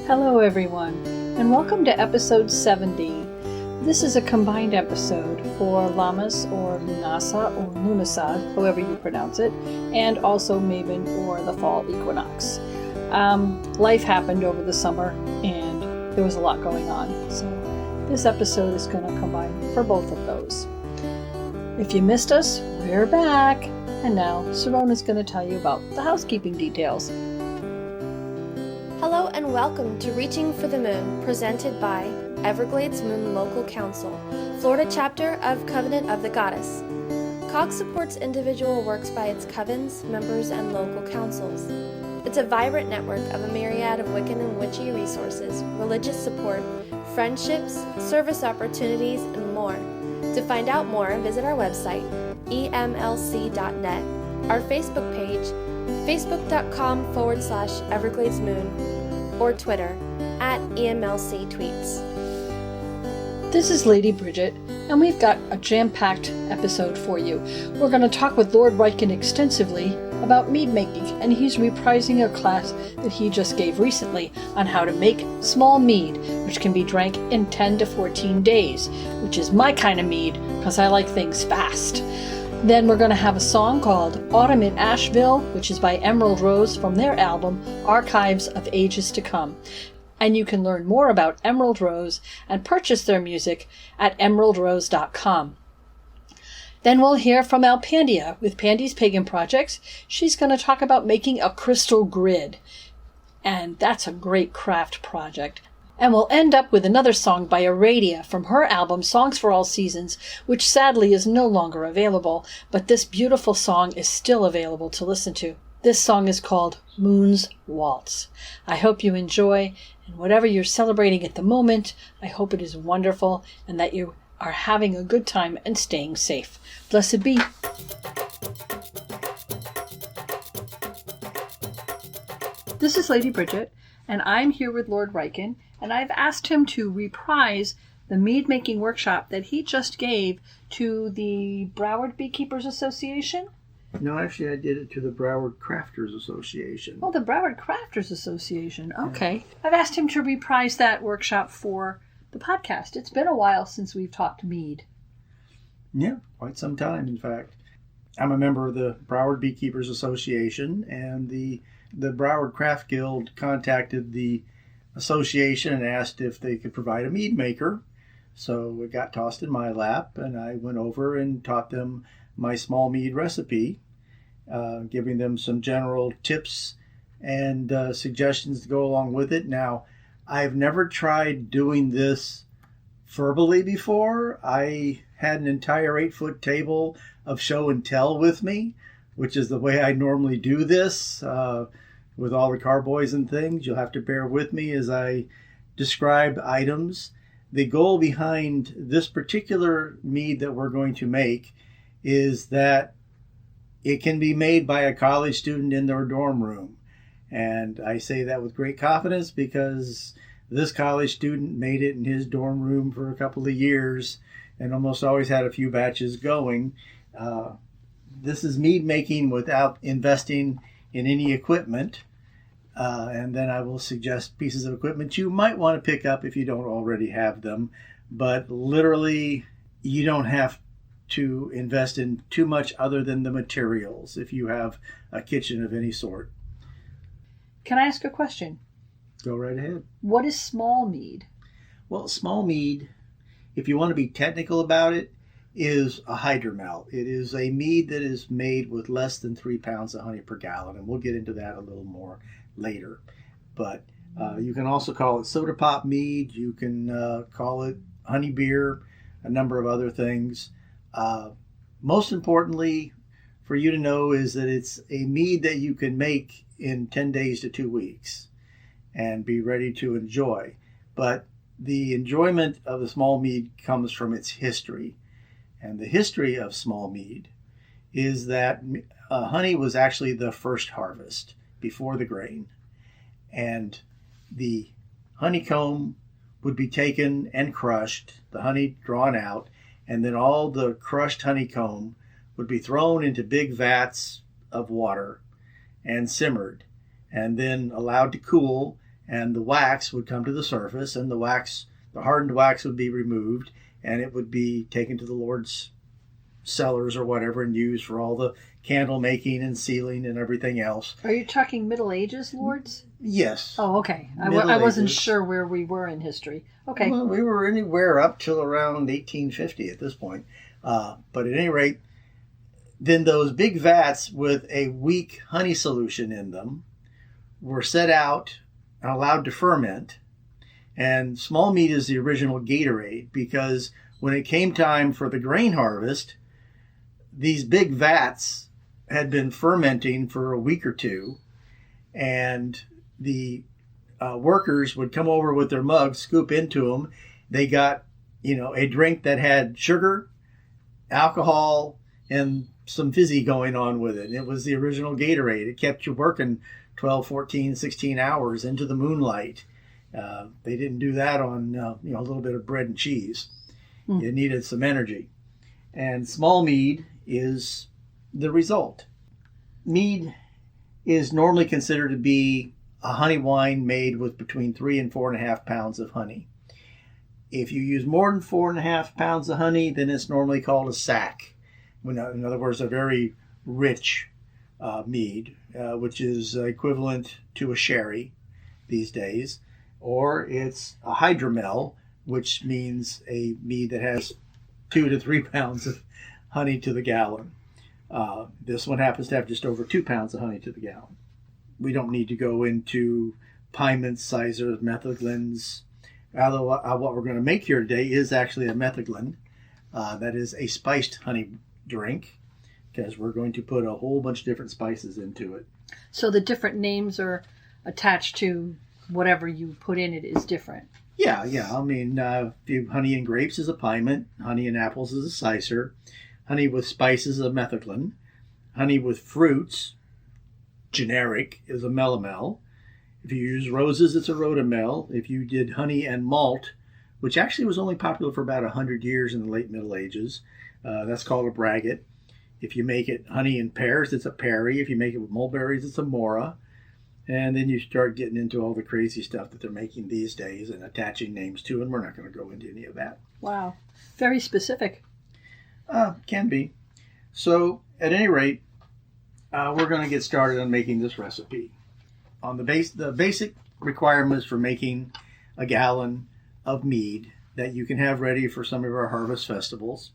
Hello everyone, and welcome to episode 70. This is a combined episode for Lammas or Lunasa or Lunasad, however you pronounce it, and also Mabon or the fall equinox. Life happened over the summer and there was a lot going on, so this episode is going to combine for both of those. If you missed us, we're back! And now, Sarona's going to tell you about the housekeeping details. Hello and welcome to Reaching for the Moon, presented by Everglades Moon Local Council, Florida chapter of Covenant of the Goddess. COG supports individual works by its covens, members, and local councils. It's a vibrant network of a myriad of Wiccan and witchy resources, religious support, friendships, service opportunities, and more. To find out more, visit our website, emlc.net, our Facebook page, facebook.com/EvergladesMoon, or Twitter, @EMLCTweets. This is Lady Bridget, and we've got a jam-packed episode for you. We're going to talk with Lord Ryken extensively about mead making, and he's reprising a class that he just gave recently on how to make small mead, which can be drank in 10 to 14 days, which is my kind of mead, because I like things fast. Then we're going to have a song called Autumn in Asheville, which is by Emerald Rose from their album Archives of Ages to Come. And you can learn more about Emerald Rose and purchase their music at emeraldrose.com. Then we'll hear from Alpandia with Pandy's Pagan Projects. She's going to talk about making a crystal grid. And that's a great craft project. And we'll end up with another song by Aradia from her album Songs for All Seasons, which sadly is no longer available, but this beautiful song is still available to listen to. This song is called Moon's Waltz. I hope you enjoy, and whatever you're celebrating at the moment, I hope it is wonderful and that you are having a good time and staying safe. Blessed be. This is Lady Bridget, and I'm here with Lord Ryken, and I've asked him to reprise the mead making workshop that he just gave to the Broward Beekeepers Association. No, actually I did it to the Broward Crafters Association. Oh, the Broward Crafters Association. Okay. Yeah. I've asked him to reprise that workshop for the podcast. It's been a while since we've talked mead. Yeah, quite some time, in fact. I'm a member of the Broward Beekeepers Association, and the Broward Craft Guild contacted the association and asked if they could provide a mead maker. So it got tossed in my lap, and I went over and taught them my small mead recipe, giving them some general tips and suggestions to go along with it. Now, I've never tried doing this verbally before. I had an entire 8-foot table of show and tell with me, which is the way I normally do this. With all the carboys and things, you'll have to bear with me as I describe items. The goal behind this particular mead that we're going to make is that it can be made by a college student in their dorm room. And I say that with great confidence because this college student made it in his dorm room for a couple of years and almost always had a few batches going. This is mead making without investing in any equipment. And then I will suggest pieces of equipment you might want to pick up if you don't already have them. But literally, you don't have to invest in too much other than the materials if you have a kitchen of any sort. Can I ask a question? Go right ahead. What is small mead? Well, small mead, if you want to be technical about it, is a hydromel. It is a mead that is made with less than 3 pounds of honey per gallon, and we'll get into that a little more later. But you can also call it soda pop mead. You can call it honey beer, a number of other things. Most importantly for you to know is that it's a mead that you can make in 10 days to 2 weeks and be ready to enjoy. But the enjoyment of the small mead comes from its history. And the history of small mead is that honey was actually the first harvest before the grain. And the honeycomb would be taken and crushed, the honey drawn out, and then all the crushed honeycomb would be thrown into big vats of water and simmered, and then allowed to cool, and the wax would come to the surface, and the hardened wax would be removed, and it would be taken to the Lord's cellars or whatever and used for all the candle making and sealing and everything else. Are you talking Middle Ages, Lords? Yes. Oh, okay. I Middle wasn't Ages. sure where we were in history. Okay. Well, we were anywhere up till around 1850 at this point. But at any rate, then those big vats with a weak honey solution in them were set out and allowed to ferment. And small meat is the original Gatorade, because when it came time for the grain harvest, these big vats had been fermenting for a week or two, and the workers would come over with their mugs, scoop into them. They got, a drink that had sugar, alcohol, and some fizzy going on with it. And it was the original Gatorade. It kept you working 12, 14, 16 hours into the moonlight. They didn't do that on, a little bit of bread and cheese. It needed some energy. And small mead is the result. Mead is normally considered to be a honey wine made with between 3 and 4.5 pounds of honey. If you use more than 4.5 pounds of honey, then it's normally called a sack. In other words, a very rich mead, which is equivalent to a sherry these days. Or it's a hydromel, which means a mead that has 2 to 3 pounds of honey to the gallon. This one happens to have just over 2 pounds of honey to the gallon. We don't need to go into Pymonts, Sizers, Metheglins. Although what we're going to make here today is actually a Metheglin. That is a spiced honey drink, because we're going to put a whole bunch of different spices into it. So the different names are attached to whatever you put in it is different. Yeah. I mean, honey and grapes is a Pymont. Honey and apples is a Sicer. Honey with spices is a Metheglin. Honey with fruits, generic, is a Melomel. If you use roses, it's a Rhodamel. If you did honey and malt, which actually was only popular for about 100 years in the late Middle Ages, that's called a braggot. If you make it honey and pears, it's a Perry. If you make it with mulberries, it's a Mora. And then you start getting into all the crazy stuff that they're making these days and attaching names to, and we're not going to go into any of that. Wow. Very specific. Can be. So, at any rate, we're going to get started on making this recipe. On the basic requirements for making a gallon of mead that you can have ready for some of our harvest festivals.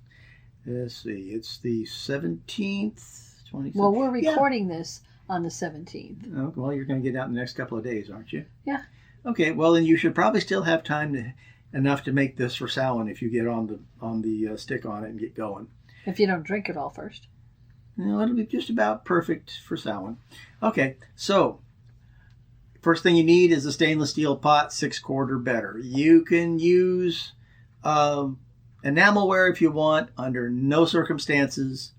Let's see, it's the 17th, 27th. Well, we're recording this on the 17th. Oh, well, you're going to get out in the next couple of days, aren't you? Yeah. Okay, well, then you should probably still have time enough to make this for Samhain if you get on the stick on it and get going. If you don't drink it all first. It'll be just about perfect for Samhain. Okay, so first thing you need is a stainless steel pot, 6-quart or better. You can use enamelware if you want. Under no circumstances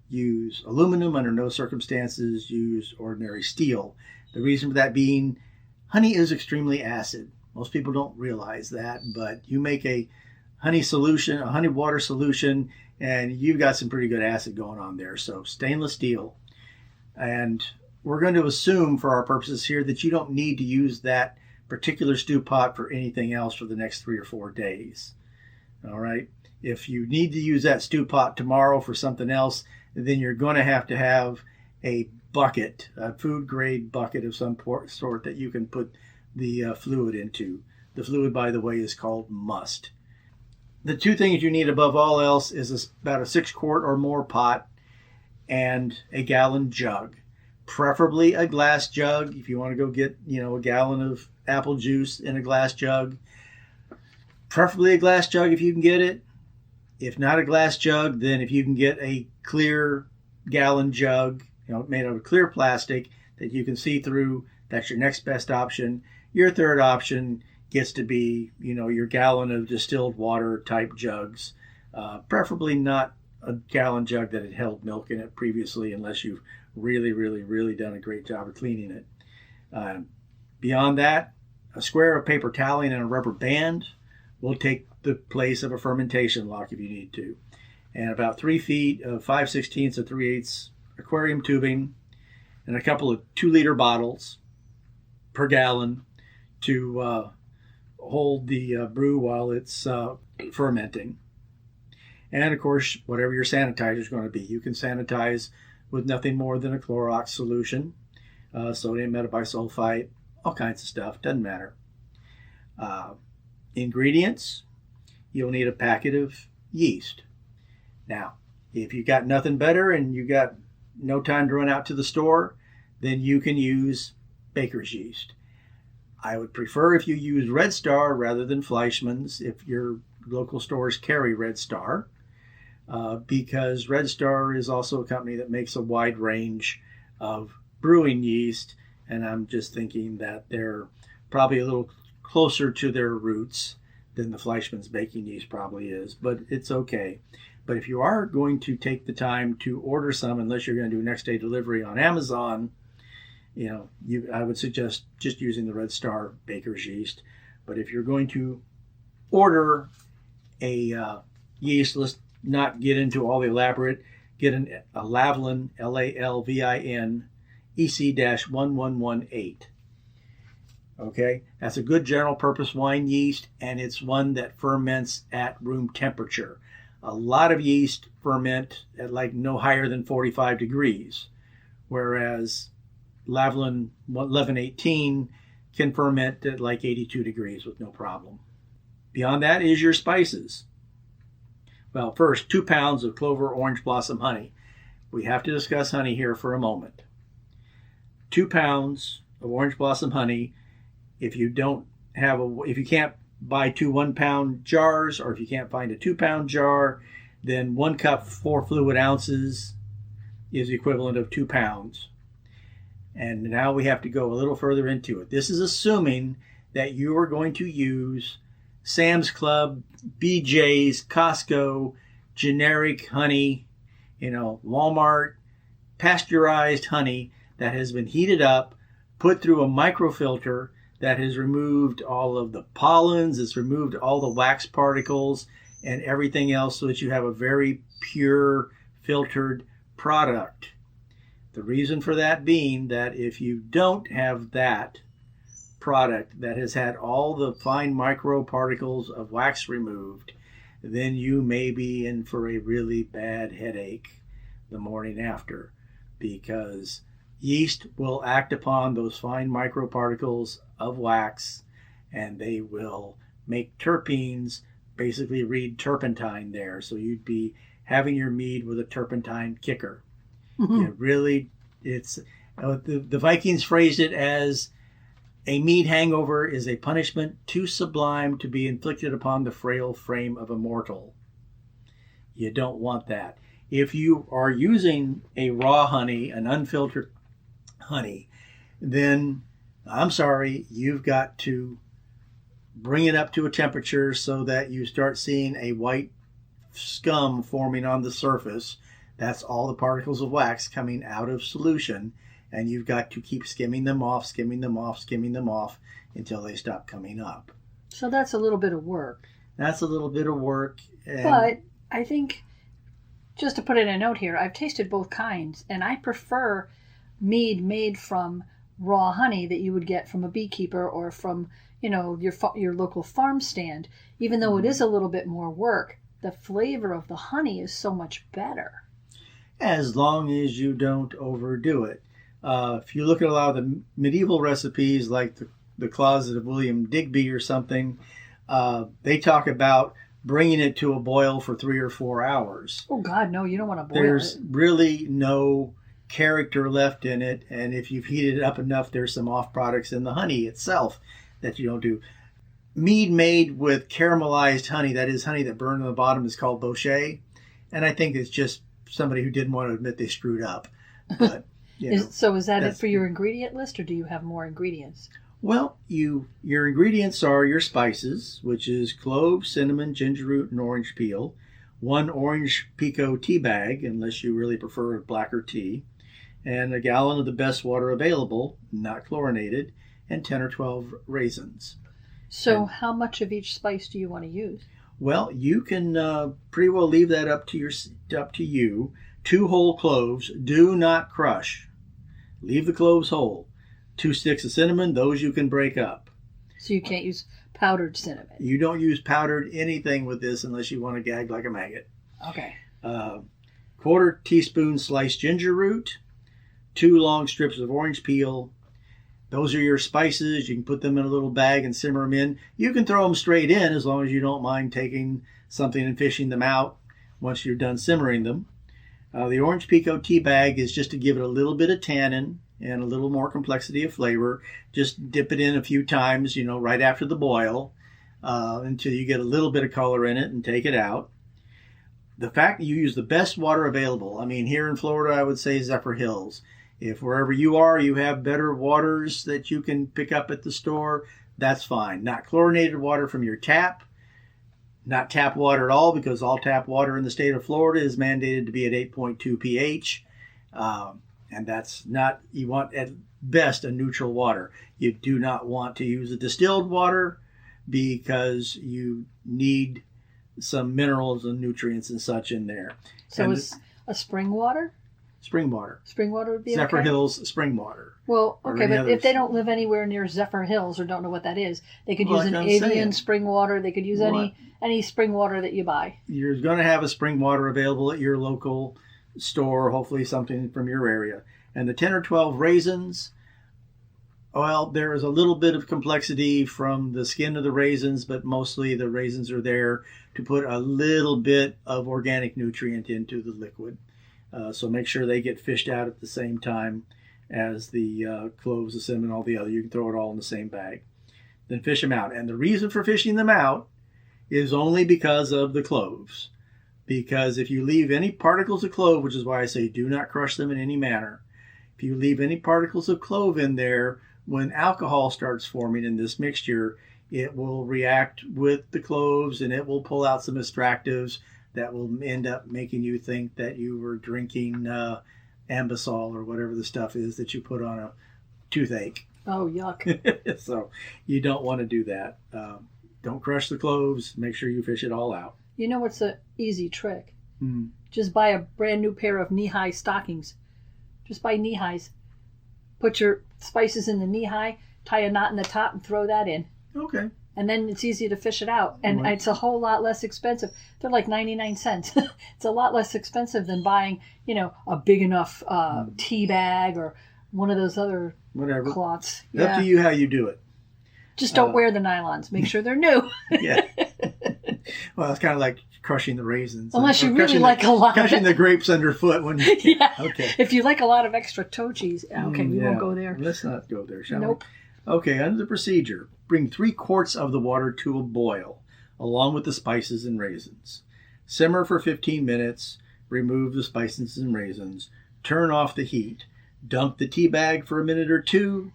use aluminum. Under no circumstances use ordinary steel. The reason for that being, honey is extremely acid. Most people don't realize that, but you make a honey water solution, and you've got some pretty good acid going on there. So stainless steel. And we're going to assume for our purposes here that you don't need to use that particular stew pot for anything else for the next 3 or 4 days. All right. If you need to use that stew pot tomorrow for something else, then you're going to have a bucket, a food grade bucket of some sort that you can put the fluid into. The fluid, by the way, is called must. The two things you need above all else is about a 6-quart or more pot and a gallon jug. Preferably a glass jug. If you want to go get, a gallon of apple juice in a glass jug, preferably a glass jug if you can get it. If not a glass jug, then if you can get a clear gallon jug, made out of clear plastic that you can see through, that's your next best option. Your third option gets to be, your gallon of distilled water type jugs. Preferably not a gallon jug that had held milk in it previously, unless you've really, really, really done a great job of cleaning it. Beyond that, a square of paper toweling and a rubber band will take the place of a fermentation lock if you need to. And about 3 feet of 5/16 or 3/8 aquarium tubing and a couple of 2-liter bottles per gallon. to hold the brew while it's fermenting. And of course, whatever your sanitizer is going to be. You can sanitize with nothing more than a Clorox solution, sodium metabisulfite, all kinds of stuff, doesn't matter. Ingredients, you'll need a packet of yeast. Now, if you got nothing better and you got no time to run out to the store, then you can use baker's yeast. I would prefer if you use Red Star rather than Fleischmann's if your local stores carry Red Star, because Red Star is also a company that makes a wide range of brewing yeast, and I'm just thinking that they're probably a little closer to their roots than the Fleischmann's baking yeast probably is, but it's okay. But if you are going to take the time to order some, unless you're going to do next day delivery on Amazon, I would suggest just using the Red Star baker's yeast. But if you're going to order a yeast, let's not get into all the elaborate. Get a Lavlin, Lalvin, EC-1118. Okay, that's a good general purpose wine yeast, and it's one that ferments at room temperature. A lot of yeast ferment at like no higher than 45 degrees, whereas Lavlin 1118 can ferment at like 82 degrees with no problem. Beyond that is your spices. Well, first, 2 pounds of clover orange blossom honey. We have to discuss honey here for a moment. 2 pounds of orange blossom honey. If you can't buy 2 1-pound jars, or if you can't find a 2-pound jar, then 1 cup 4 fluid ounces is the equivalent of 2 pounds. And now we have to go a little further into it. This is assuming that you are going to use Sam's Club, BJ's, Costco, generic honey, Walmart, pasteurized honey that has been heated up, put through a microfilter that has removed all of the pollens, it's removed all the wax particles and everything else so that you have a very pure filtered product. The reason for that being that if you don't have that product that has had all the fine microparticles of wax removed, then you may be in for a really bad headache the morning after, because yeast will act upon those fine microparticles of wax and they will make terpenes, basically read turpentine there. So you'd be having your mead with a turpentine kicker. Mm-hmm. The Vikings phrased it as a mead hangover is a punishment too sublime to be inflicted upon the frail frame of a mortal. You don't want that. If you are using a raw honey, an unfiltered honey, then I'm sorry, you've got to bring it up to a temperature so that you start seeing a white scum forming on the surface. That's all the particles of wax coming out of solution, and you've got to keep skimming them off until they stop coming up. So that's a little bit of work. But I think, just to put in a note here, I've tasted both kinds, and I prefer mead made from raw honey that you would get from a beekeeper or from your local farm stand. Even though it is a little bit more work, the flavor of the honey is so much better. As long as you don't overdo it. If you look at a lot of the medieval recipes, like the Closet of William Digby or something, they talk about bringing it to a boil for 3 or 4 hours. Oh God, no! You don't want to boil There's it. really no character left in it, and if you've heated it up enough, there's some off products in the honey itself that you don't do. Mead made with caramelized honey, that is honey that burned on the bottom, is called bochet, and I think it's just somebody who didn't want to admit they screwed up. But so is that it for your ingredient list, or do you have more ingredients? Well, your ingredients are your spices, which is clove, cinnamon, ginger root, and orange peel. 1 orange pico tea bag, unless you really prefer blacker tea, and a gallon of the best water available, not chlorinated, and 10 or 12 raisins. So how much of each spice do you want to use? Well, you can pretty well leave that up to you. 2 whole cloves, do not crush. Leave the cloves whole. 2 sticks of cinnamon, those you can break up. So you can't use powdered cinnamon. You don't use powdered anything with this unless you want to gag like a maggot. Okay. 1/4 teaspoon sliced ginger root, 2 long strips of orange peel. Those are your spices. You can put them in a little bag and simmer them in. You can throw them straight in as long as you don't mind taking something and fishing them out once you're done simmering them. The orange pekoe tea bag is just to give it a little bit of tannin and a little more complexity of flavor. Just dip it in a few times, right after the boil until you get a little bit of color in it and take it out. The fact that you use the best water available. I mean, here in Florida, I would say Zephyr Hills. If wherever you are, you have better waters that you can pick up at the store, that's fine. Not chlorinated water from your tap, not tap water at all, because all tap water in the state of Florida is mandated to be at 8.2 pH. And that's not, you want at best a neutral water. You do not want to use a distilled water because you need some minerals and nutrients and such in there. So is a spring water? Spring water. Spring water would be Zephyr okay? Hills spring water. Well, okay, but others. if they don't live anywhere near Zephyr Hills or don't know what that is, they could use Like an I'm avian saying. spring water. They could use any spring water that you buy. You're going to have a spring water available at your local store, hopefully something from your area. And the 10 or 12 raisins, well, there is a little bit of complexity from the skin of the raisins, but mostly the raisins are there to put a little bit of organic nutrient into the liquid. So make sure they get fished out at the same time as the cloves, the cinnamon, all the other. You can throw it all in the same bag. Then fish them out. And the reason for fishing them out is only because of the cloves. Because if you leave any particles of clove, which is why I say do not crush them in any manner, if you leave any particles of clove in there, when alcohol starts forming in this mixture, it will react with the cloves and it will pull out some extractives that will end up making you think that you were drinking Ambisol or whatever the stuff is that you put on a toothache. Oh, yuck. So you don't want to do that. Don't crush the cloves. Make sure you fish it all out. You know what's an easy trick? Just buy a brand new pair of knee-high stockings. Just buy knee-highs. Put your spices in the knee-high, tie a knot in the top, and throw that in. Okay. And then it's easy to fish it out. And Right. it's a whole lot less expensive. They're like 99 cents. It's a lot less expensive than buying, a big enough tea bag or one of those other Whatever. cloths. Up to you how you do it. Just don't wear the nylons. Make sure they're new. Yeah. Well, it's kind of like crushing the raisins. Unless you really crushing like a lot of crushing it. the grapes underfoot when you... Yeah. Okay. If you like a lot of extra toe cheese, okay, we won't go there. Let's not go there, shall Nope. we? Okay, under the procedure, bring 3 quarts of the water to a boil, along with the spices and raisins. Simmer for 15 minutes, remove the spices and raisins, turn off the heat, dump the tea bag for a minute or 2,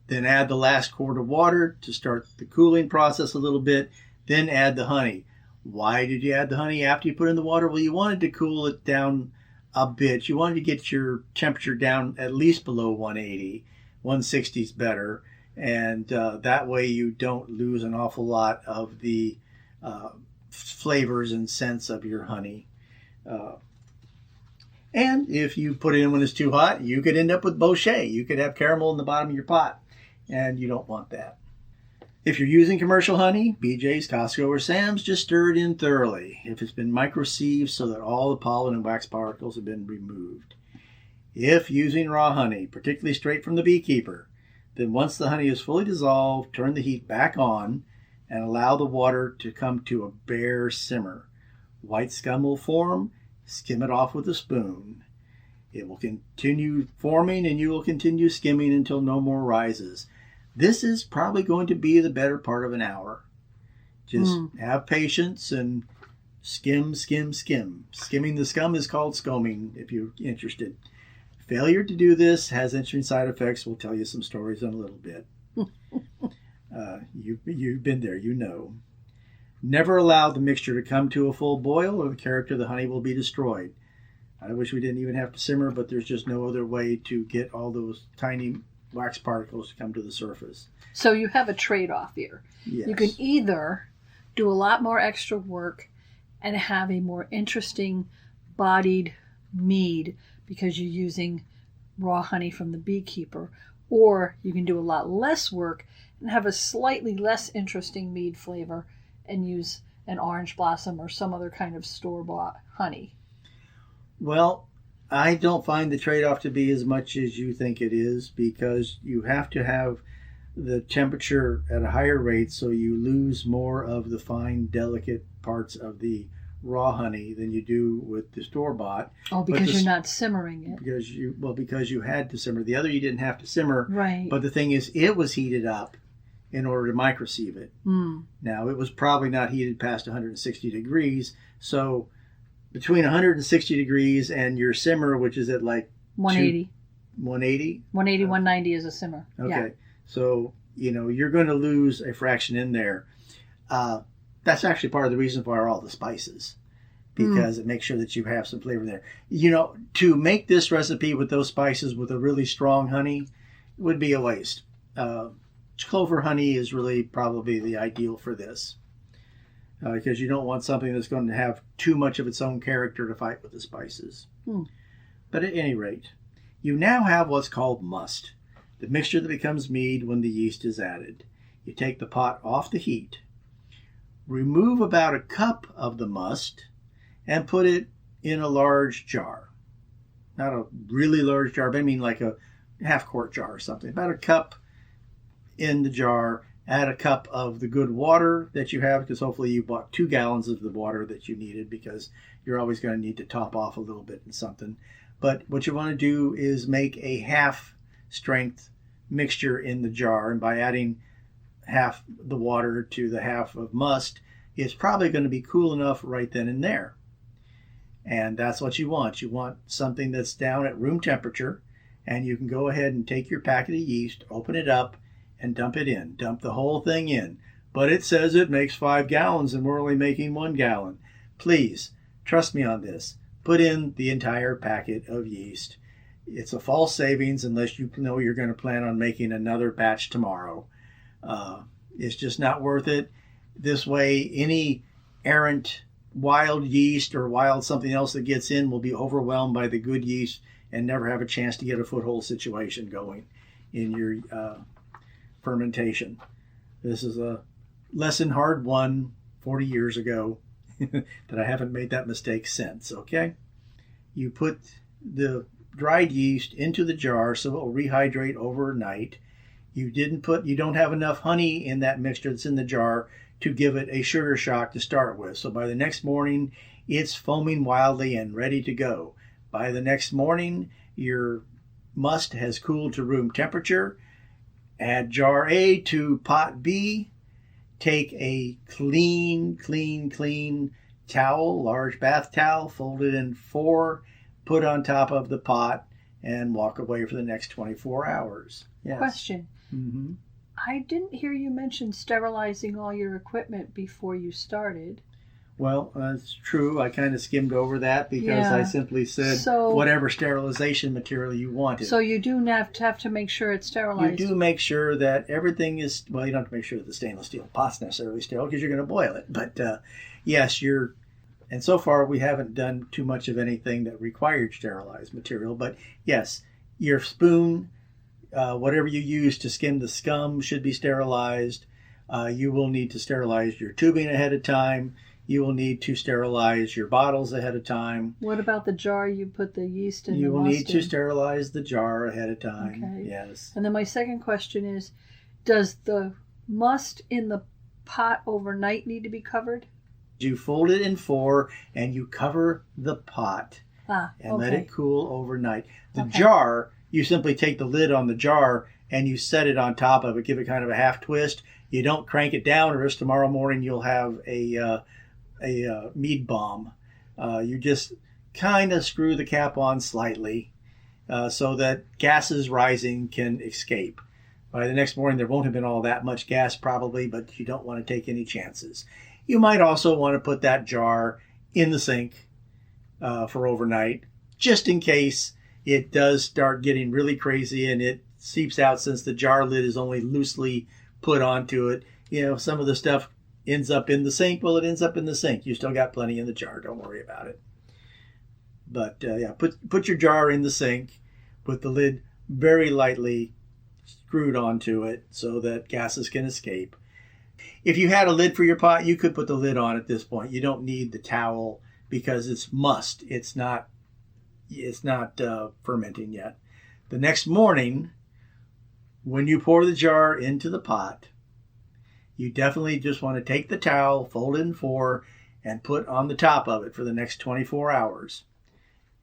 then add the last quart of water to start the cooling process a little bit, then add the honey. Why did you add the honey after you put in the water? Well, you wanted to cool it down a bit. You wanted to get your temperature down at least below 180. 160 is better. And that way you don't lose an awful lot of the flavors and scents of your honey. And if you put it in when it's too hot, you could end up with bochet. You could have caramel in the bottom of your pot. And you don't want that. If you're using commercial honey, BJ's, Costco, or Sam's, just stir it in thoroughly if it's been microsieved so that all the pollen and wax particles have been removed. If using raw honey, particularly straight from the beekeeper, then once the honey is fully dissolved, turn the heat back on and allow the water to come to a bare simmer. White scum will form. Skim it off with a spoon. It will continue forming and you will continue skimming until no more rises. This is probably going to be the better part of an hour. Just have patience and skim, skim, skim. Skimming the scum is called scomming if you're interested. Failure to do this has interesting side effects. We'll tell you some stories in a little bit. You've been there, you know. Never allow the mixture to come to a full boil or the character of the honey will be destroyed. I wish we didn't even have to simmer, but there's just no other way to get all those tiny wax particles to come to the surface. So you have a trade-off here. Yes. You can either do a lot more extra work and have a more interesting bodied mead because you're using raw honey from the beekeeper, Or you can do a lot less work and have a slightly less interesting mead flavor and use an orange blossom or some other kind of store-bought honey. Well, I don't find the trade-off to be as much as you think it is, because you have to have the temperature at a higher rate, so you lose more of the fine, delicate parts of the raw honey than you do with the store-bought. Oh, because you're not simmering it. Because you had to simmer. The other you didn't have to simmer. Right. But the thing is, it was heated up in order to microsieve it. Now, it was probably not heated past 160 degrees, so between 160 degrees and your simmer, which is at like 180. 180? 180, 190 is a simmer. Okay. Yeah. So, you're going to lose a fraction in there. That's actually part of the reason for all the spices, because it makes sure that you have some flavor there. To make this recipe with those spices with a really strong honey would be a waste. Clover honey is really probably the ideal for this, because you don't want something that's going to have too much of its own character to fight with the spices. But at any rate, you now have what's called must, the mixture that becomes mead when the yeast is added. You take the pot off the heat, remove about a cup of the must, and put it in a large jar. Not a really large jar, but I mean like a half-quart jar or something. About a cup in the jar. Add a cup of the good water that you have, because hopefully you bought 2 gallons of the water that you needed, because you're always going to need to top off a little bit in something. But what you want to do is make a half-strength mixture in the jar, and by adding half the water to the half of must, it's probably going to be cool enough right then and there. And that's what you want. You want something that's down at room temperature, and you can go ahead and take your packet of yeast, open it up, and dump it in. Dump the whole thing in. But it says it makes 5 gallons and we're only making 1 gallon. Please, trust me on this. Put in the entire packet of yeast. It's a false savings unless you know you're going to plan on making another batch tomorrow. It's just not worth it. This way, any errant wild yeast or wild something else that gets in will be overwhelmed by the good yeast and never have a chance to get a foothold situation going in your fermentation. This is a lesson hard won 40 years ago that I haven't made that mistake since, okay? You put the dried yeast into the jar so it will rehydrate overnight. You don't have enough honey in that mixture that's in the jar to give it a sugar shock to start with. So by the next morning, it's foaming wildly and ready to go. By the next morning, your must has cooled to room temperature. Add jar A to pot B. Take a clean towel, large bath towel, fold it in 4, put on top of the pot, and walk away for the next 24 hours. Yes. Question. I didn't hear you mention sterilizing all your equipment before you started. Well, that's true. I kind of skimmed over that because I simply said whatever sterilization material you wanted. So you do have to make sure it's sterilized. You do make sure that everything is, well, you don't have to make sure that the stainless steel pot's necessarily sterile because you're going to boil it. But yes, and so far we haven't done too much of anything that required sterilized material. But yes, your spoon, whatever you use to skim the scum should be sterilized. You will need to sterilize your tubing ahead of time. You will need to sterilize your bottles ahead of time. What about the jar you put the yeast in? You will need to sterilize the jar ahead of time. Okay. Yes. And then my second question is, does the must in the pot overnight need to be covered? You fold it in 4 and you cover the pot and let it cool overnight. The jar, you simply take the lid on the jar and you set it on top of it, give it kind of a half twist. You don't crank it down, or else tomorrow morning you'll have a mead bomb. You just kind of screw the cap on slightly so that gases rising can escape. By the next morning there won't have been all that much gas probably, but you don't want to take any chances. You might also want to put that jar in the sink for overnight, just in case it does start getting really crazy and it seeps out, since the jar lid is only loosely put onto it. Some of the stuff ends up in the sink. Well, it ends up in the sink. You still got plenty in the jar. Don't worry about it. But put your jar in the sink with the lid very lightly screwed onto it so that gases can escape. If you had a lid for your pot, you could put the lid on at this point. You don't need the towel because it's must. It's not fermenting yet. The next morning, when you pour the jar into the pot, you definitely just want to take the towel, fold it in four, and put on the top of it for the next 24 hours.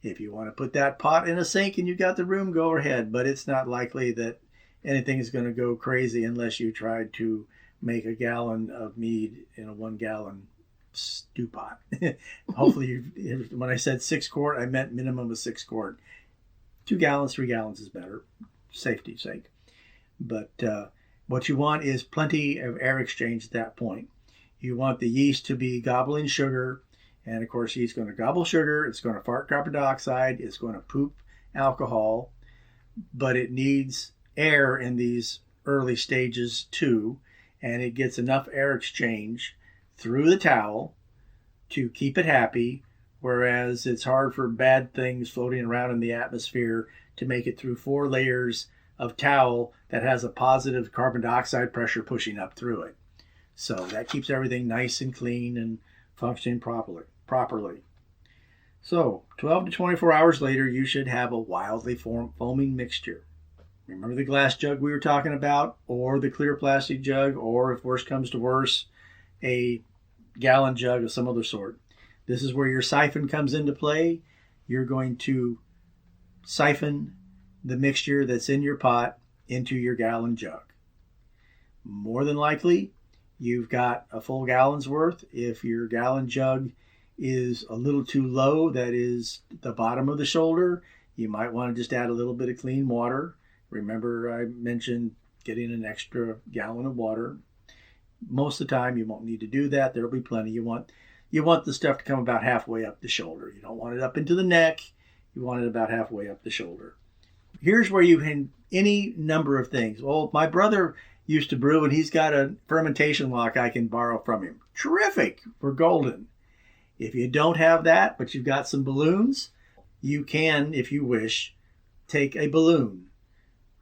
If you want to put that pot in a sink and you've got the room, go ahead. But it's not likely that anything is going to go crazy unless you tried to make a gallon of mead in a 1 gallon stew pot. Hopefully, when I said 6 quart, I meant minimum of 6 quart. 2 gallons, 3 gallons is better, safety's sake. But what you want is plenty of air exchange at that point. You want the yeast to be gobbling sugar. And of course, yeast is going to gobble sugar. It's going to fart carbon dioxide. It's going to poop alcohol. But it needs air in these early stages too. And it gets enough air exchange through the towel to keep it happy. Whereas it's hard for bad things floating around in the atmosphere to make it through 4 layers of towel that has a positive carbon dioxide pressure pushing up through it. So that keeps everything nice and clean and functioning properly. So 12 to 24 hours later, you should have a wildly foaming mixture. Remember the glass jug we were talking about, or the clear plastic jug, or if worse comes to worse, a gallon jug of some other sort. This is where your siphon comes into play. You're going to siphon the mixture that's in your pot into your gallon jug. More than likely, you've got a full gallon's worth. If your gallon jug is a little too low, that is the bottom of the shoulder, you might want to just add a little bit of clean water. Remember, I mentioned getting an extra gallon of water. Most of the time, you won't need to do that. There'll be plenty. You want the stuff to come about halfway up the shoulder. You don't want it up into the neck. You want it about halfway up the shoulder. Here's where you can any number of things. Well, my brother used to brew, and he's got a fermentation lock I can borrow from him. Terrific. We're golden. If you don't have that, but you've got some balloons, you can, if you wish, take a balloon,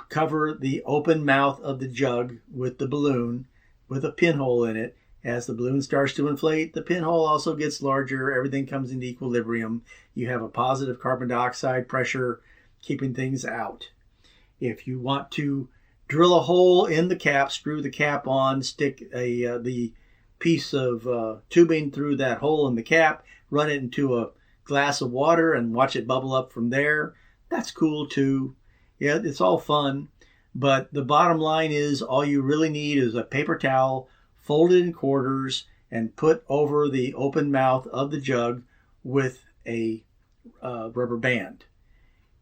cover the open mouth of the jug with the balloon with a pinhole in it. As the balloon starts to inflate, the pinhole also gets larger. Everything comes into equilibrium. You have a positive carbon dioxide pressure keeping things out. If you want to drill a hole in the cap, screw the cap on, stick the piece of tubing through that hole in the cap, run it into a glass of water and watch it bubble up from there. That's cool too. Yeah, it's all fun. But the bottom line is all you really need is a paper towel folded in quarters and put over the open mouth of the jug with a rubber band.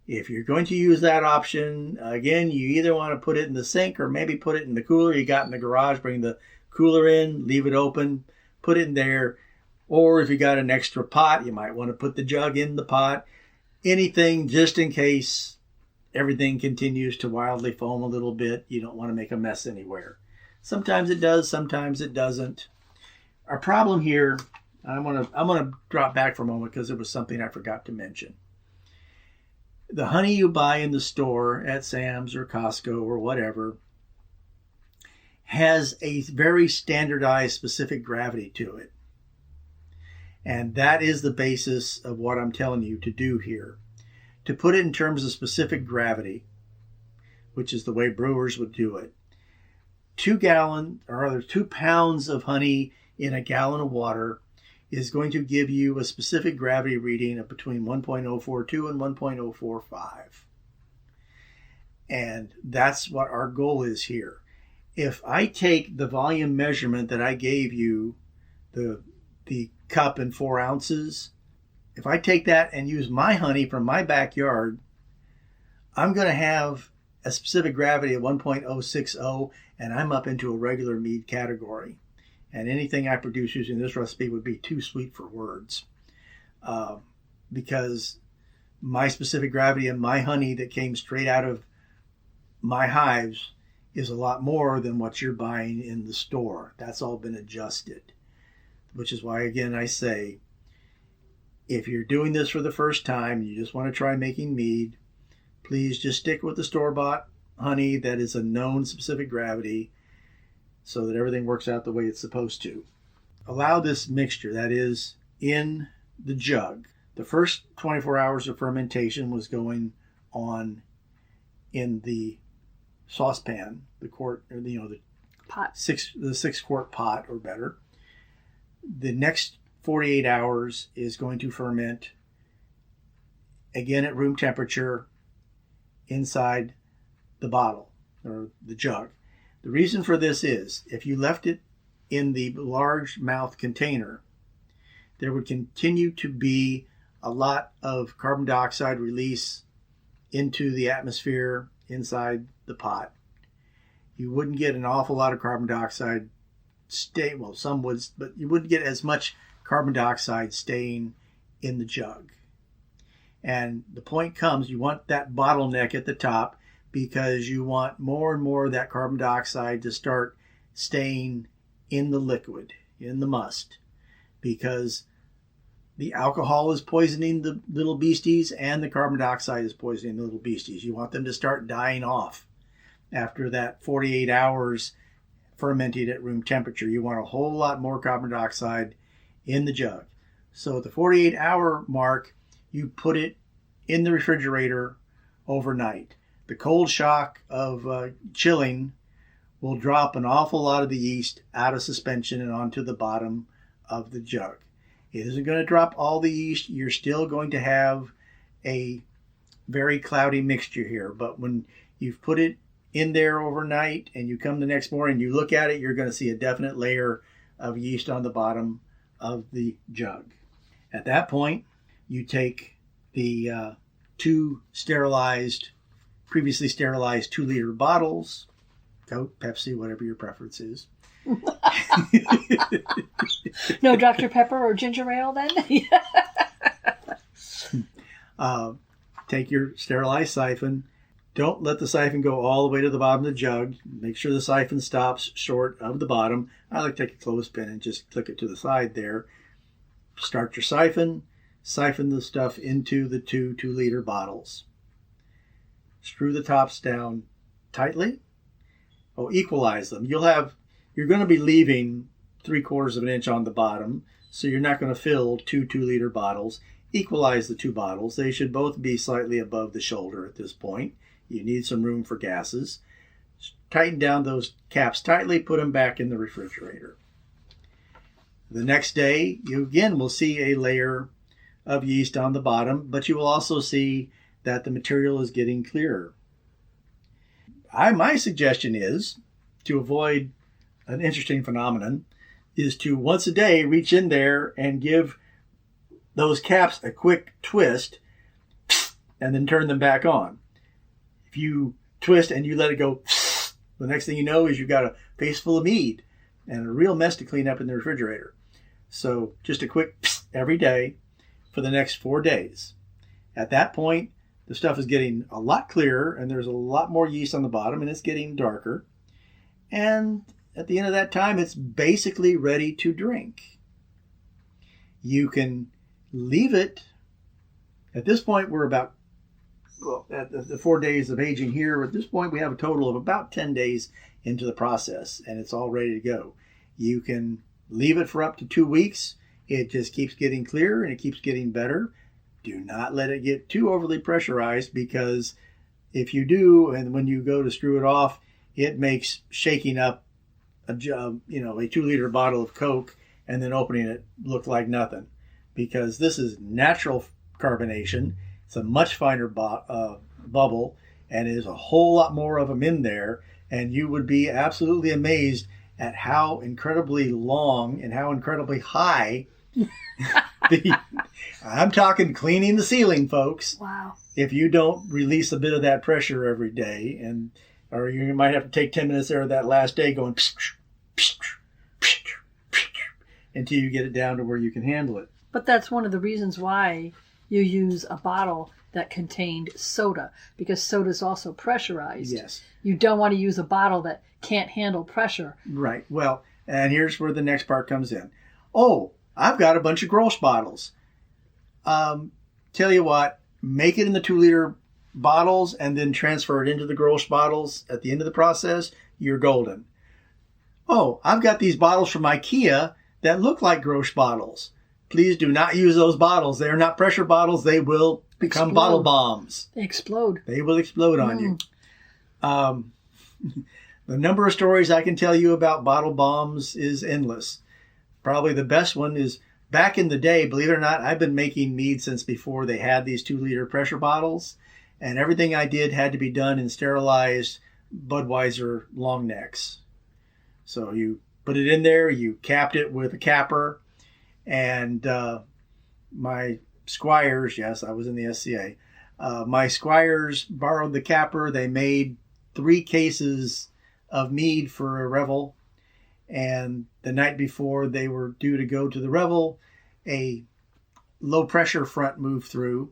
If you're going to use that option, again, you either want to put it in the sink or maybe put it in the cooler you got in the garage. Bring the cooler in, leave it open, put it in there. Or if you got an extra pot, you might want to put the jug in the pot. Anything just in case everything continues to wildly foam a little bit. You don't want to make a mess anywhere. Sometimes it does, sometimes it doesn't. Our problem here, I'm gonna drop back for a moment because it was something I forgot to mention. The honey you buy in the store at Sam's or Costco or whatever has a very standardized specific gravity to it. And that is the basis of what I'm telling you to do here. To put it in terms of specific gravity, which is the way brewers would do it, 2 pounds of honey in a gallon of water is going to give you a specific gravity reading of between 1.042 and 1.045. And that's what our goal is here. If I take the volume measurement that I gave you, the cup and 4 ounces, if I take that and use my honey from my backyard, I'm going to have a specific gravity of 1.060, and I'm up into a regular mead category. And anything I produce using this recipe would be too sweet for words. Because my specific gravity and my honey that came straight out of my hives is a lot more than what you're buying in the store. That's all been adjusted. Which is why, again, I say, if you're doing this for the first time, you just want to try making mead, please just stick with the store-bought honey that is a known specific gravity so that everything works out the way it's supposed to. Allow this mixture, that is, in the jug. The first 24 hours of fermentation was going on in the saucepan, the quart, or the Pot. the 6-quart pot or better. The next 48 hours is going to ferment again at room temperature inside the bottle or the jug. The reason for this is if you left it in the large mouth container, there would continue to be a lot of carbon dioxide release into the atmosphere inside the pot. You wouldn't get an awful lot of carbon dioxide some would, but you wouldn't get as much carbon dioxide staying in the jug. And the point comes, you want that bottleneck at the top because you want more and more of that carbon dioxide to start staying in the liquid, in the must, because the alcohol is poisoning the little beasties and the carbon dioxide is poisoning the little beasties. You want them to start dying off after that 48 hours fermented at room temperature. You want a whole lot more carbon dioxide in the jug. So at the 48-hour mark, you put it in the refrigerator overnight. The cold shock of chilling will drop an awful lot of the yeast out of suspension and onto the bottom of the jug. It isn't going to drop all the yeast. You're still going to have a very cloudy mixture here. But when you've put it in there overnight and you come the next morning, you look at it, you're going to see a definite layer of yeast on the bottom of the jug. At that point, you take the two previously sterilized 2-liter bottles, Coke, Pepsi, whatever your preference is. No Dr. Pepper or ginger ale then? Take your sterilized siphon. Don't let the siphon go all the way to the bottom of the jug. Make sure the siphon stops short of the bottom. I like to take a clothespin and just click it to the side there. Start your siphon the stuff into the 2-liter bottles. Screw the tops down tightly. Equalize them. You're going to be leaving 3/4 of an inch on the bottom, so you're not going to fill 2-liter bottles. Equalize the two bottles. They should both be slightly above the shoulder at this point. You need some room for gases. Tighten down those caps tightly, put them back in the refrigerator. The next day, you again will see a layer of yeast on the bottom, but you will also see that the material is getting clearer. My suggestion is, to avoid an interesting phenomenon, is to once a day reach in there and give those caps a quick twist and then turn them back on. If you twist and you let it go, the next thing you know is you've got a face full of mead and a real mess to clean up in the refrigerator. So just a quick every day for the next 4 days. At that point, the stuff is getting a lot clearer and there's a lot more yeast on the bottom and it's getting darker. And at the end of that time, it's basically ready to drink. You can leave it. At this point, we're about, at the 4 days of aging here, at this point, we have a total of about 10 days into the process and it's all ready to go. You can leave it for up to 2 weeks. It just keeps getting clearer and it keeps getting better. Do not let it get too overly pressurized, because if you do, and when you go to screw it off, it makes shaking up a 2-liter bottle of Coke and then opening it look like nothing, because this is natural carbonation. It's a much finer bubble, and there's a whole lot more of them in there, and you would be absolutely amazed at how incredibly long and how incredibly high I'm talking cleaning the ceiling, folks. Wow. If you don't release a bit of that pressure every day, or you might have to take 10 minutes there that last day going until you get it down to where you can handle it. But that's one of the reasons why you use a bottle that contained soda, because soda is also pressurized. Yes. You don't want to use a bottle that can't handle pressure. Right. Well, and here's where the next part comes in. Oh, I've got a bunch of Grolsch bottles. Tell you what, make it in the 2-liter bottles and then transfer it into the Grolsch bottles at the end of the process, you're golden. Oh, I've got these bottles from IKEA that look like Grolsch bottles. Please do not use those bottles. They are not pressure bottles. They will become bottle bombs. They explode. They will explode on you. The number of stories I can tell you about bottle bombs is endless. Probably the best one is back in the day, believe it or not, I've been making mead since before they had these 2-liter pressure bottles. And everything I did had to be done in sterilized Budweiser long necks. So you put it in there, you capped it with a capper, and my squires, yes, I was in the SCA, my squires borrowed the capper. They made 3 cases of mead for a revel, and the night before they were due to go to the revel, a low pressure front moved through,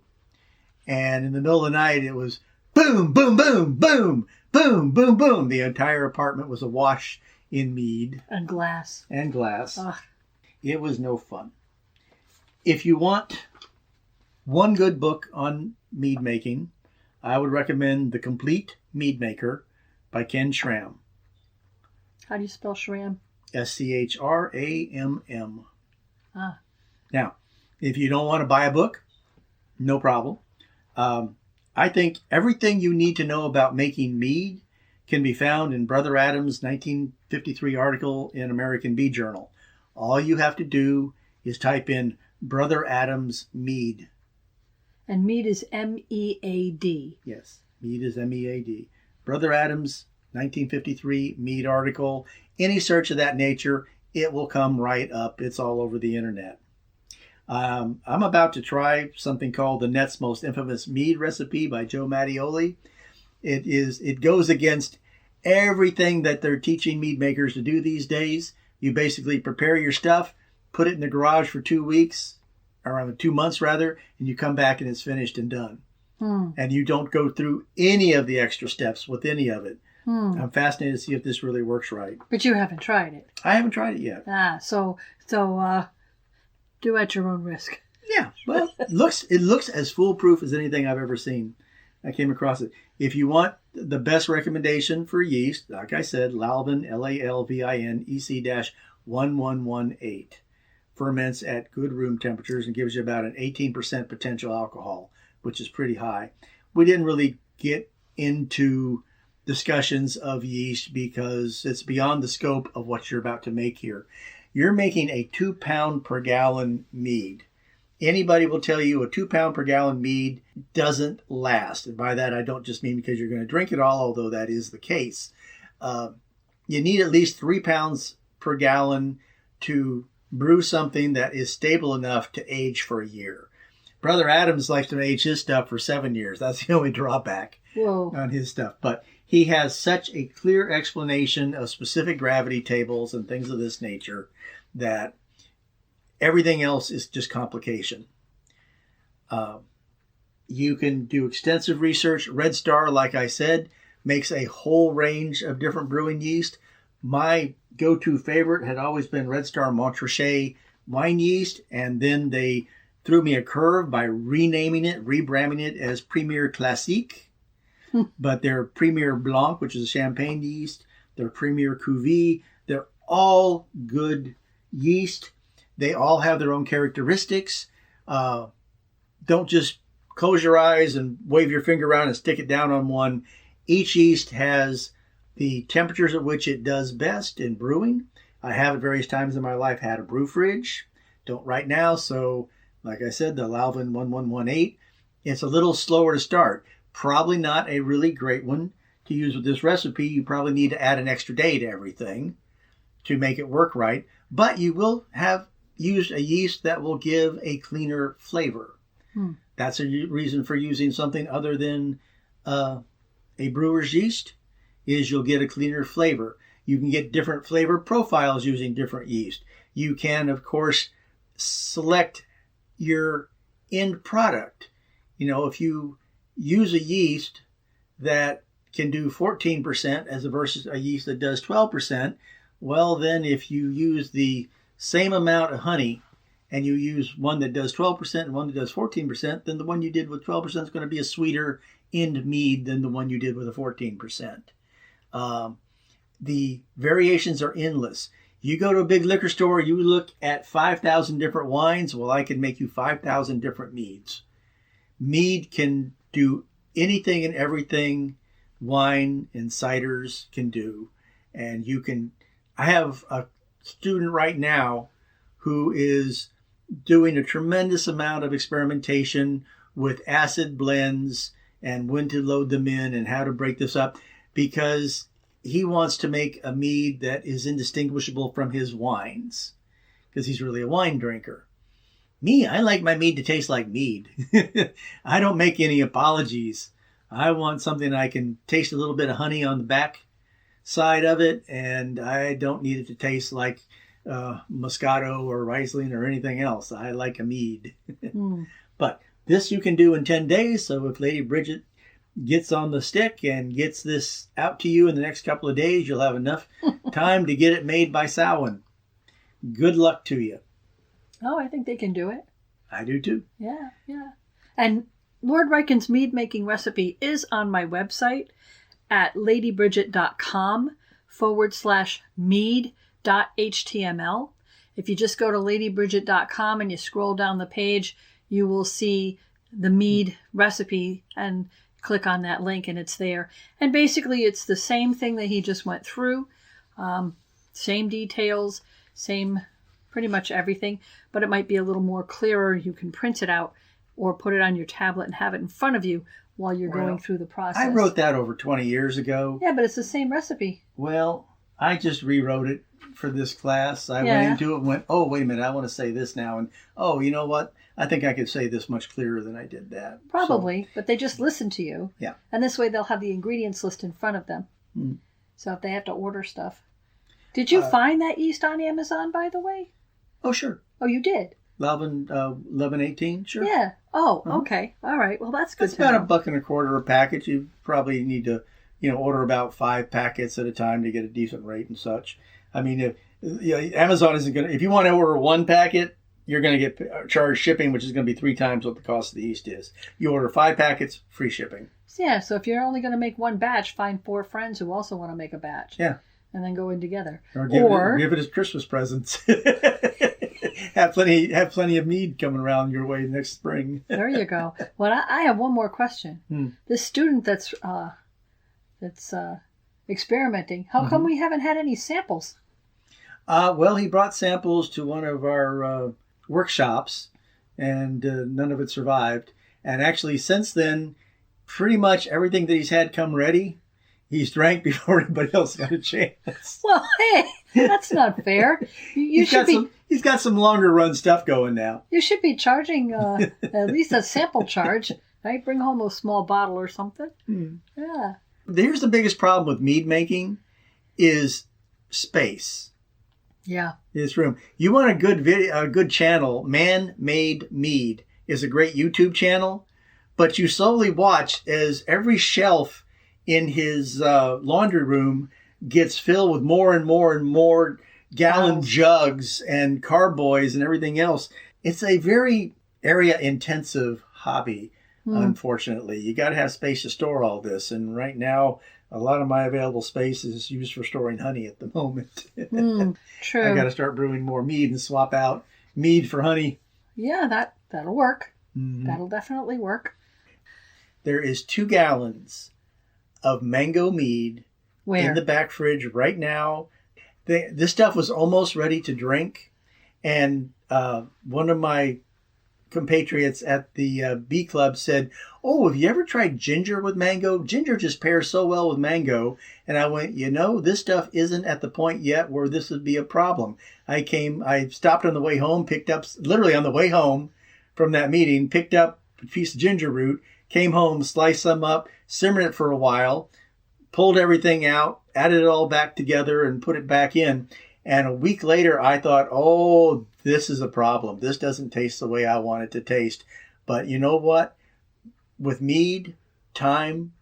and in the middle of the night it was boom, boom, boom, boom, boom, boom, boom. The entire apartment was awash in mead. And glass. Ugh. It was no fun. If you want one good book on mead making, I would recommend The Complete Mead Maker by Ken Schramm. How do you spell Schramm? Schramm. Ah. Now, if you don't want to buy a book, no problem. I think everything you need to know about making mead can be found in Brother Adams' 1953 article in American Bee Journal. All you have to do is type in Brother Adams Mead. And mead is M-E-A-D. Yes, mead is M-E-A-D. Brother Adams' 1953 mead article. Any search of that nature, it will come right up. It's all over the internet. I'm about to try something called the Net's Most Infamous Mead Recipe by Joe Mattioli. It goes against everything that they're teaching mead makers to do these days. You basically prepare your stuff, put it in the garage for 2 weeks, or 2 months rather, and you come back and it's finished and done. And you don't go through any of the extra steps with any of it. I'm fascinated to see if this really works right. But you haven't tried it. I haven't tried it yet. So do at your own risk. Yeah, well, it looks as foolproof as anything I've ever seen. I came across it. If you want the best recommendation for yeast, like I said, Lalvin, Lalvin, EC-1118, ferments at good room temperatures and gives you about an 18% potential alcohol, which is pretty high. We didn't really get into discussions of yeast because it's beyond the scope of what you're about to make here. You're making a 2 pound per gallon mead. Anybody will tell you a 2 pound per gallon mead doesn't last. And by that, I don't just mean because you're going to drink it all, although that is the case. You need at least 3 pounds per gallon to brew something that is stable enough to age for a year. Brother Adams likes to age his stuff for 7 years. That's the only drawback on his stuff. But he has such a clear explanation of specific gravity tables and things of this nature that everything else is just complication. You can do extensive research. Red Star, like I said, makes a whole range of different brewing yeast. My go-to favorite had always been Red Star Montrachet wine yeast, and then they threw me a curve by rebranding it as Premier Classique. But their Premier Blanc, which is a champagne yeast, their Premier Cuvée, they're all good yeast. They all have their own characteristics. Don't just close your eyes and wave your finger around and stick it down on one. Each yeast has the temperatures at which it does best in brewing. I have at various times in my life had a brew fridge. Don't right now, so like I said, the Lalvin 1118, it's a little slower to start. Probably not a really great one to use with this recipe. You probably need to add an extra day to everything to make it work right. But you will have used a yeast that will give a cleaner flavor. That's a reason for using something other than a brewer's yeast, is you'll get a cleaner flavor. You can get different flavor profiles using different yeast. You can, of course, select your end product. You know, if you use a yeast that can do 14% as versus a yeast that does 12%, well, then if you use the same amount of honey and you use one that does 12% and one that does 14%, then the one you did with 12% is going to be a sweeter end mead than the one you did with a 14%. The variations are endless. You go to a big liquor store, you look at 5,000 different wines. Well, I can make you 5,000 different meads. Mead can do anything and everything wine and ciders can do. And I have a student right now who is doing a tremendous amount of experimentation with acid blends and when to load them in and how to break this up, because he wants to make a mead that is indistinguishable from his wines, because he's really a wine drinker. Me, I like my mead to taste like mead. I don't make any apologies. I want something I can taste a little bit of honey on the back side of it, and I don't need it to taste like Moscato or Riesling or anything else. I like a mead. But this you can do in 10 days, so if Lady Bridget gets on the stick and gets this out to you in the next couple of days, you'll have enough time to get it made by Samhain. Good luck to you. Oh, I think they can do it. I do too. Yeah. And Lord Riken's mead making recipe is on my website at ladybridget.com/mead.html. If you just go to ladybridget.com and you scroll down the page, you will see the mead recipe and click on that link and it's there. And basically it's the same thing that he just went through. Same details, same pretty much everything, but it might be a little more clearer. You can print it out or put it on your tablet and have it in front of you while you're going through the process. I wrote that over 20 years ago. Yeah, but it's the same recipe. Well, I just rewrote it for this class. I went into it and went, oh, wait a minute, I want to say this now. And, oh, you know what? I think I could say this much clearer than I did that. Probably, but they just listen to you. Yeah. And this way they'll have the ingredients list in front of them. So if they have to order stuff. Did you find that yeast on Amazon, by the way? Oh, sure. Oh, you did? 1118, sure. Yeah. Oh, okay. All right. Well, that's good. It's about $1.25 a package. You probably need to, order about 5 packets at a time to get a decent rate and such. I mean, Amazon isn't going to, if you want to order 1 packet, you're going to get charged shipping, which is going to be 3 times what the cost of the yeast is. You order 5 packets, free shipping. Yeah. So if you're only going to make 1 batch, find 4 friends who also want to make a batch. Yeah. And then go in together. Or give it as Christmas presents. have plenty of mead coming around your way next spring. There you go. Well, I have one more question. This student that's experimenting, how come we haven't had any samples? Well, he brought samples to one of our workshops, and none of it survived. And actually, since then, pretty much everything that he's had come ready, he's drank before anybody else got a chance. Well, hey, that's not fair. He's got some longer run stuff going now. You should be charging at least a sample charge. Right? Bring home a small bottle or something. Yeah. Here's the biggest problem with mead making is space. Yeah. This room. You want a good channel. Man Made Mead is a great YouTube channel, but you slowly watch as every shelf in his laundry room gets filled with more and more and more gallon jugs and carboys and everything else. It's a very area intensive hobby, unfortunately. You got to have space to store all this. And right now, a lot of my available space is used for storing honey at the moment. True. I got to start brewing more mead and swap out mead for honey. Yeah, that'll work. That'll definitely work. There is 2 gallons of mango mead in the back fridge right now. This stuff was almost ready to drink, and one of my compatriots at the Bee Club said, "Oh, have you ever tried ginger with mango? Ginger just pairs so well with mango." And I went, this stuff isn't at the point yet where this would be a problem. I stopped on the way home, literally on the way home from that meeting, picked up a piece of ginger root, came home, sliced some up, simmered it for a while, pulled everything out, added it all back together and put it back in. And a week later, I thought, oh, this is a problem. This doesn't taste the way I want it to taste. But you know what? With mead, time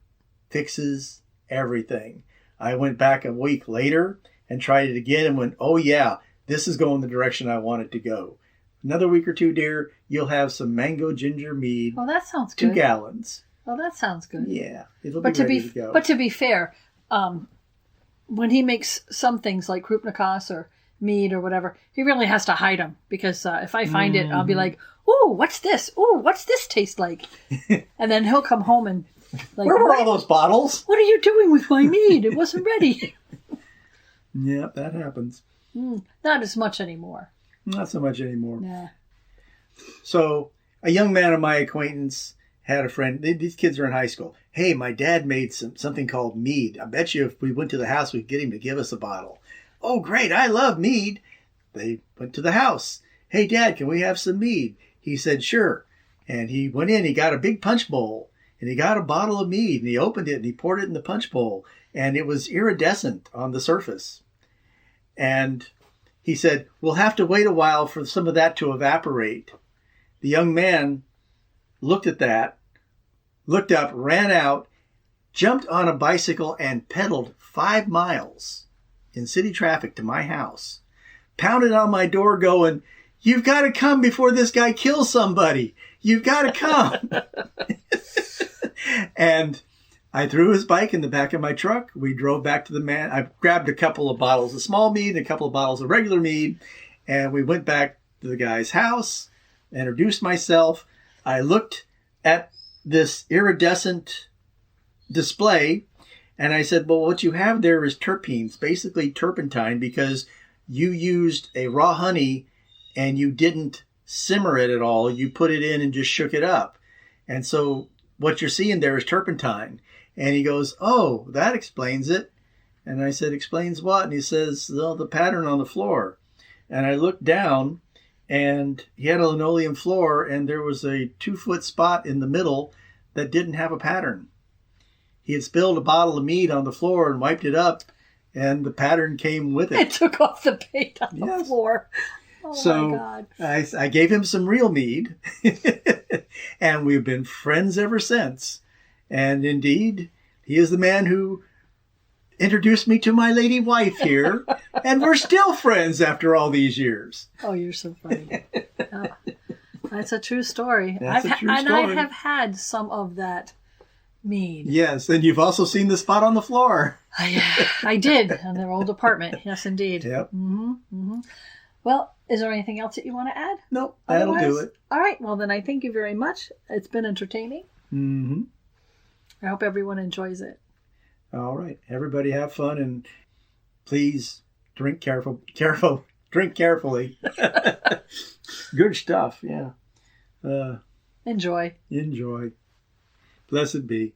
fixes everything. I went back a week later and tried it again and went, oh yeah, this is going the direction I want it to go. Another week or two, dear, you'll have some mango ginger mead. Well, that sounds good. 2 gallons. Oh, that sounds good. Yeah, it'll But be to ready be to go. but to be fair, when he makes some things like Krupnikas or mead or whatever, he really has to hide them because if I find it, I'll be like, "Ooh, what's this? Ooh, what's this taste like?" And then he'll come home and like, Where were all those bottles? "What are you doing with my mead? It wasn't ready." Yeah, that happens. Not as much anymore. Not so much anymore. Nah. So a young man of my acquaintance had a friend. These kids are in high school. Hey, my dad made something called mead. I bet you if we went to the house, we'd get him to give us a bottle. Oh, great. I love mead. They went to the house. Hey, Dad, can we have some mead? He said, sure. And he went in. He got a big punch bowl. And he got a bottle of mead. And he opened it and he poured it in the punch bowl. And it was iridescent on the surface. And he said, we'll have to wait a while for some of that to evaporate. The young man looked at that, looked up, ran out, jumped on a bicycle, and pedaled 5 miles in city traffic to my house. Pounded on my door going, you've got to come before this guy kills somebody. You've got to come. And I threw his bike in the back of my truck. We drove back to the man. I grabbed a couple of bottles of small mead and a couple of bottles of regular mead. And we went back to the guy's house, introduced myself. I looked at this iridescent display and I said, well, what you have there is terpenes, basically turpentine, because you used a raw honey and you didn't simmer it at all. You put it in and just shook it up. And so what you're seeing there is turpentine. And he goes, oh, that explains it. And I said, explains what? And he says, well, the pattern on the floor. And I looked down and he had a linoleum floor and there was a 2-foot spot in the middle that didn't have a pattern. He had spilled a bottle of mead on the floor and wiped it up and the pattern came with it. It took off the paint on the floor. Oh, so my God. I gave him some real mead and we've been friends ever since. And indeed, he is the man who introduced me to my lady wife here, and we're still friends after all these years. Oh, you're so funny. That's a true story. That's a true story. And I have had some of that mead. Yes, and you've also seen the spot on the floor. I did, in their old apartment. Yes, indeed. Yep. Mm-hmm, mm-hmm. Well, is there anything else that you want to add? Nope, that'll do it. All right, well then I thank you very much. It's been entertaining. Mm-hmm. I hope everyone enjoys it. All right. Everybody have fun and please drink drink carefully. Good stuff. Yeah. Enjoy. Blessed be.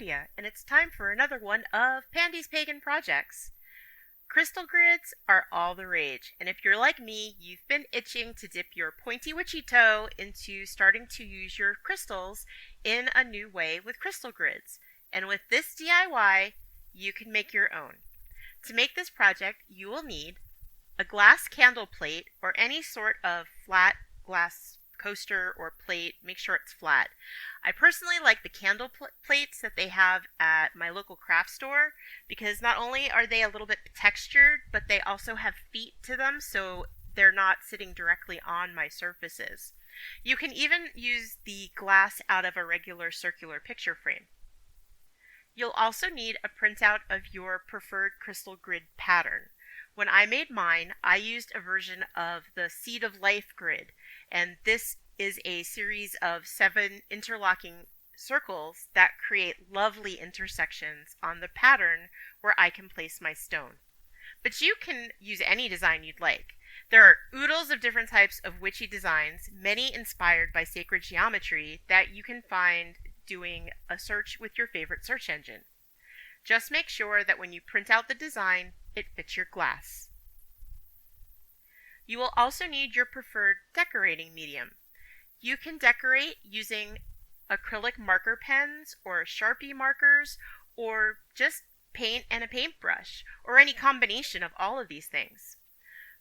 Pandia, and it's time for another one of Pandy's Pagan Projects. Crystal grids are all the rage, and if you're like me, you've been itching to dip your pointy witchy toe into starting to use your crystals in a new way with crystal grids. And with this DIY, you can make your own. To make this project, you will need a glass candle plate or any sort of flat glass coaster or plate. Make sure it's flat. I personally like the candle plates that they have at my local craft store because not only are they a little bit textured, but they also have feet to them, so they're not sitting directly on my surfaces. You can even use the glass out of a regular circular picture frame. You'll also need a printout of your preferred crystal grid pattern. When I made mine, I used a version of the Seed of Life grid, and this is a series of 7 interlocking circles that create lovely intersections on the pattern where I can place my stone. But you can use any design you'd like. There are oodles of different types of witchy designs, many inspired by sacred geometry, that you can find doing a search with your favorite search engine. Just make sure that when you print out the design, it fits your glass. You will also need your preferred decorating medium. You can decorate using acrylic marker pens or Sharpie markers or just paint and a paintbrush or any combination of all of these things.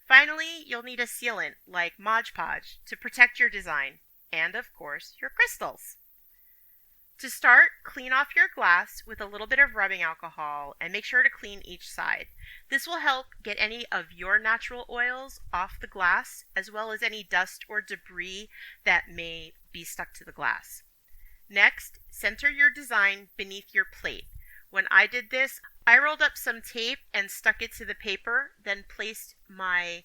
Finally, you'll need a sealant like Mod Podge to protect your design and, of course, your crystals. To start, clean off your glass with a little bit of rubbing alcohol and make sure to clean each side. This will help get any of your natural oils off the glass, as well as any dust or debris that may be stuck to the glass. Next, center your design beneath your plate. When I did this, I rolled up some tape and stuck it to the paper, then placed my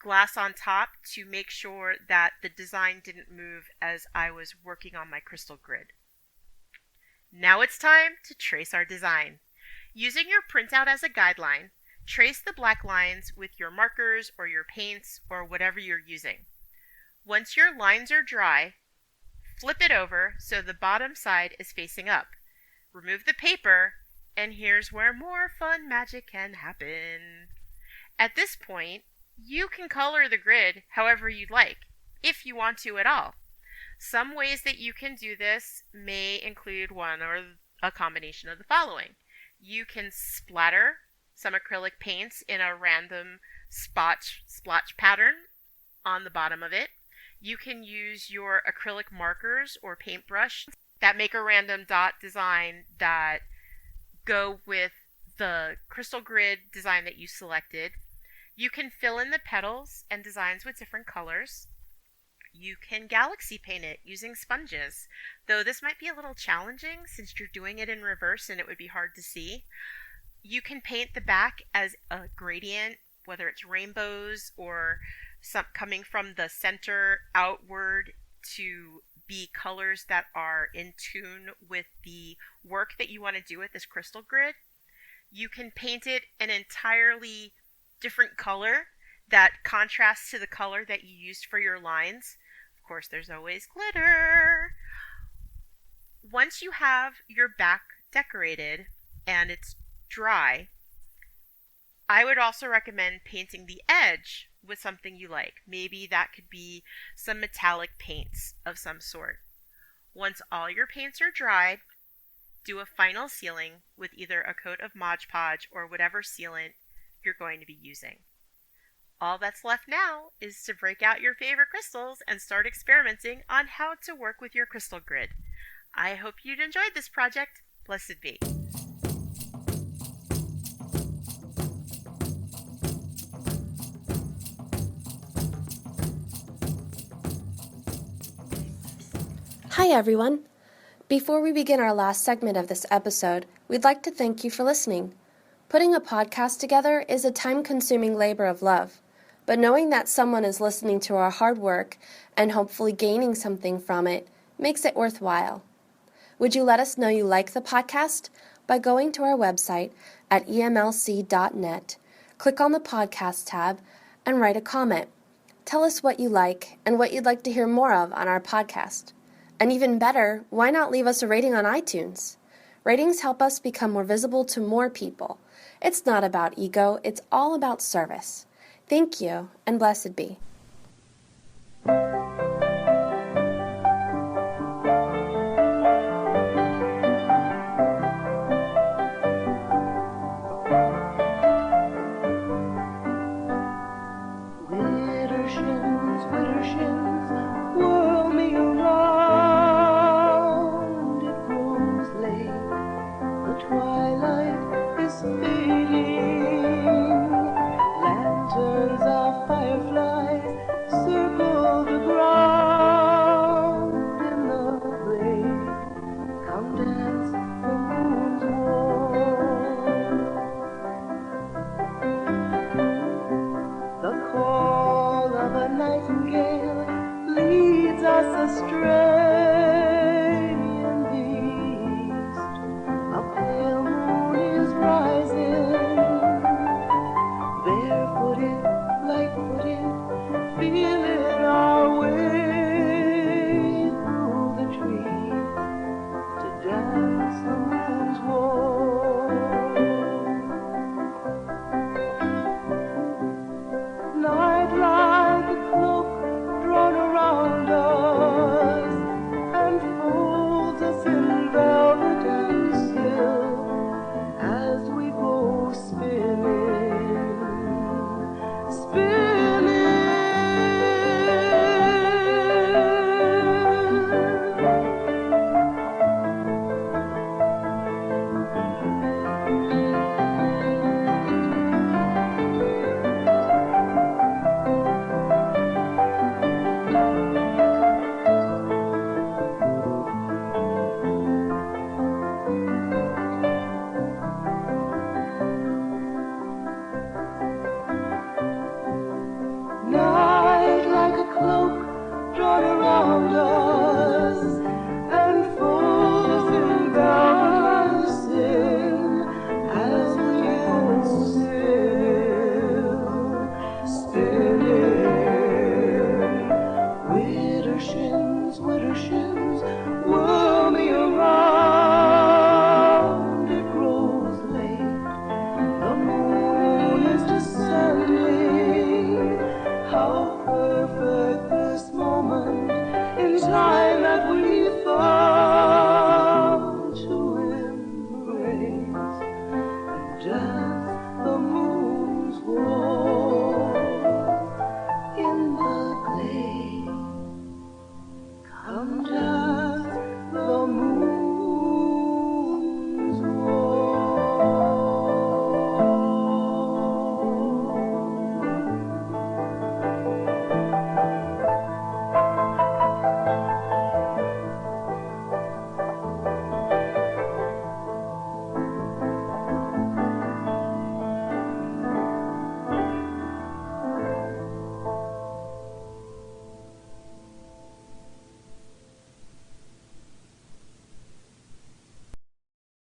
glass on top to make sure that the design didn't move as I was working on my crystal grid. Now it's time to trace our design. Using your printout as a guideline, trace the black lines with your markers or your paints or whatever you're using. Once your lines are dry, flip it over so the bottom side is facing up. Remove the paper, and here's where more fun magic can happen. At this point, you can color the grid however you'd like, if you want to at all. Some ways that you can do this may include one or a combination of the following. You can splatter some acrylic paints in a random splotch pattern on the bottom of it. You can use your acrylic markers or paintbrush that make a random dot design that go with the crystal grid design that you selected. You can fill in the petals and designs with different colors. You can galaxy paint it using sponges, though this might be a little challenging since you're doing it in reverse and it would be hard to see. You can paint the back as a gradient, whether it's rainbows or some coming from the center outward to be colors that are in tune with the work that you want to do with this crystal grid. You can paint it an entirely different color that contrasts to the color that you used for your lines. Of course, there's always glitter. Once you have your back decorated and it's dry, I would also recommend painting the edge with something you like. Maybe that could be some metallic paints of some sort. Once all your paints are dried, do a final sealing with either a coat of Mod Podge or whatever sealant you're going to be using. All that's left now is to break out your favorite crystals and start experimenting on how to work with your crystal grid. I hope you'd enjoyed this project. Blessed be. Hi everyone! Before we begin our last segment of this episode, we'd like to thank you for listening. Putting a podcast together is a time-consuming labor of love, but knowing that someone is listening to our hard work and hopefully gaining something from it makes it worthwhile. Would you let us know you like the podcast by going to our website at emlc.net, click on the podcast tab, and write a comment. Tell us what you like and what you'd like to hear more of on our podcast. And even better, why not leave us a rating on iTunes? Ratings help us become more visible to more people. It's not about ego, it's all about service. Thank you, and blessed be. Widdershins, whirl me around. It grows late, the twilight is fading. Lanterns of fireflies circle the ground. In the glade, come dance the moon's warm. The call of a nightingale leads us astray. In the east, a pale moon is rising. Barefooted, light-footed, feeling our way through the trees to dance the moon's walk. Night like a cloak drawn around us and folds us in velvet and silk as we go spinning, spinning. Night like a cloak drawn around us and folds us in velvet sin as we go spinning. Widdershins, whirl me around. It grows late, the moon is descending. How